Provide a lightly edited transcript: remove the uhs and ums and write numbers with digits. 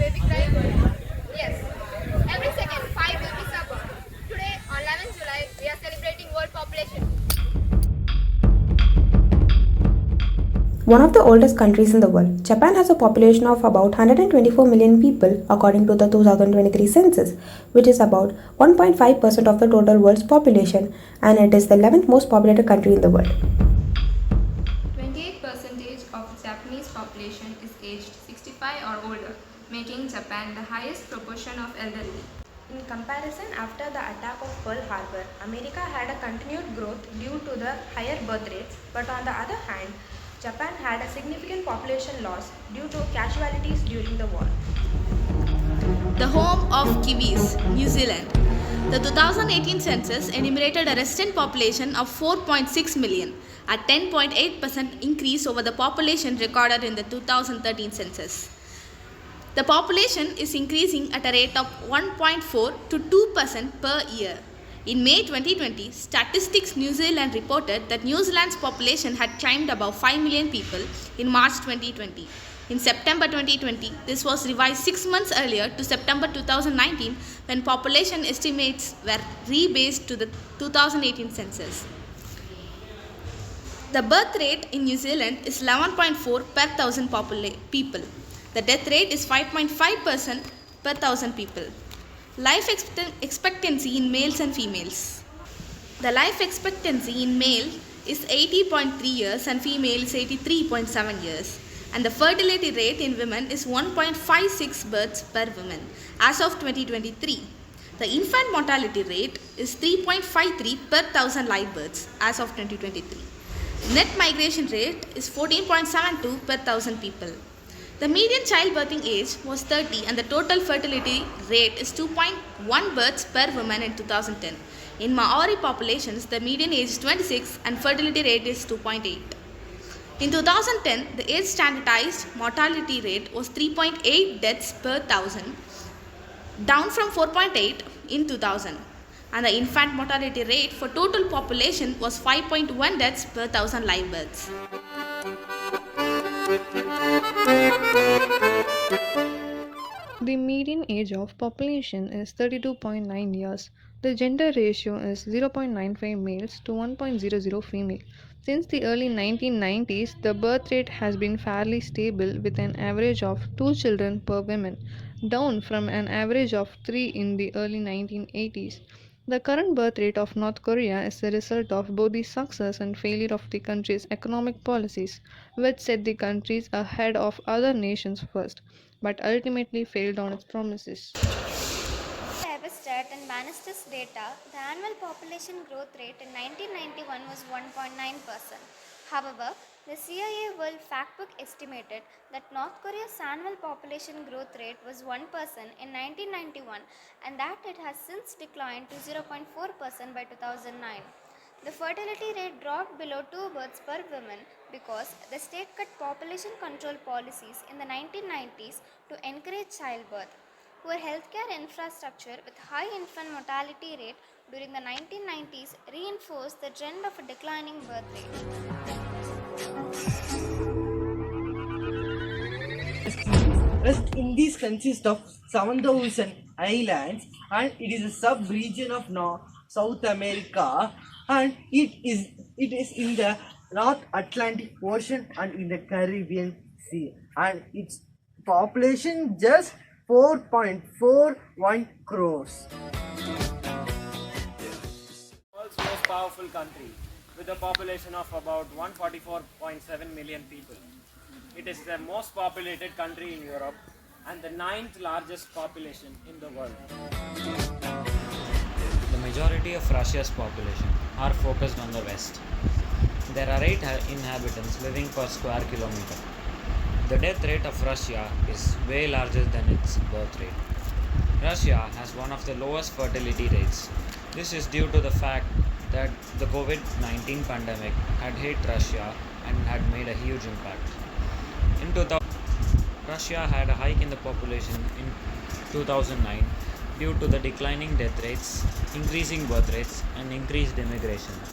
baby cry world. Yes, every second 5 babies are born. Today, on 11th July, we are celebrating World Population. One of the oldest countries in the world, Japan has a population of about 124 million people according to the 2023 census, which is about 1.5% of the total world's population, and it is the 11th most populated country in the world. 28% of the Japanese population is aged 65 or older, making Japan the highest proportion of elderly. In comparison, after the attack of Pearl Harbor, America had a continued growth due to the higher birth rates, but on the other hand, Japan had a significant population loss due to casualties during the war. The home of Kiwis, New Zealand. The 2018 census enumerated a resident population of 4.6 million, a 10.8% increase over the population recorded in the 2013 census. The population is increasing at a rate of 1.4 to 2% per year. In May 2020, Statistics New Zealand reported that New Zealand's population had climbed above 5 million people in March 2020. In September 2020, this was revised 6 months earlier to September 2019 when population estimates were rebased to the 2018 census. The birth rate in New Zealand is 11.4 per thousand people. The death rate is 5.5% per thousand people. Life expectancy in males and females. The life expectancy in male is 80.3 years and female is 83.7 years. And the fertility rate in women is 1.56 births per woman as of 2023. The infant mortality rate is 3.53 per thousand live births as of 2023. Net migration rate is 14.72 per thousand people. The median childbirthing age was 30 and the total fertility rate is 2.1 births per woman in 2010. In Maori populations, the median age is 26 and fertility rate is 2.8. In 2010, the age standardized mortality rate was 3.8 deaths per thousand, down from 4.8 in 2000. And the infant mortality rate for total population was 5.1 deaths per thousand live births. The median age of population is 32.9 years. The gender ratio is 0.95 males to 1.00 female. Since the early 1990s, the birth rate has been fairly stable with an average of 2 children per woman, down from an average of 3 in the early 1980s. The current birth rate of North Korea is the result of both the success and failure of the country's economic policies, which set the countries ahead of other nations first, but ultimately failed on its promises. Stat and Bannister's data, the annual population growth rate in 1991 was 1.9%. However, the CIA World Factbook estimated that North Korea's annual population growth rate was 1% in 1991 and that it has since declined to 0.4% by 2009. The fertility rate dropped below 2 births per woman because the state cut population control policies in the 1990s to encourage childbirth. Poor healthcare infrastructure with high infant mortality rate during the 1990s reinforced the trend of a declining birth rate. West Indies consists of 7,000 islands and it is a sub-region of South America, and it is in the North Atlantic Ocean and in the Caribbean Sea, and its population just 4.41 crores. World's most powerful country with a population of about 144.7 million people. It is the most populated country in Europe and the 9th largest population in the world. The majority of Russia's population are focused on the west. There are 8 inhabitants living per square kilometer. The death rate of Russia is way larger than its birth rate. Russia has one of the lowest fertility rates. This is due to the fact that the COVID-19 pandemic had hit Russia and had made a huge impact. In 2000, Russia had a hike in the population in 2009 due to the declining death rates, increasing birth rates, and increased immigration.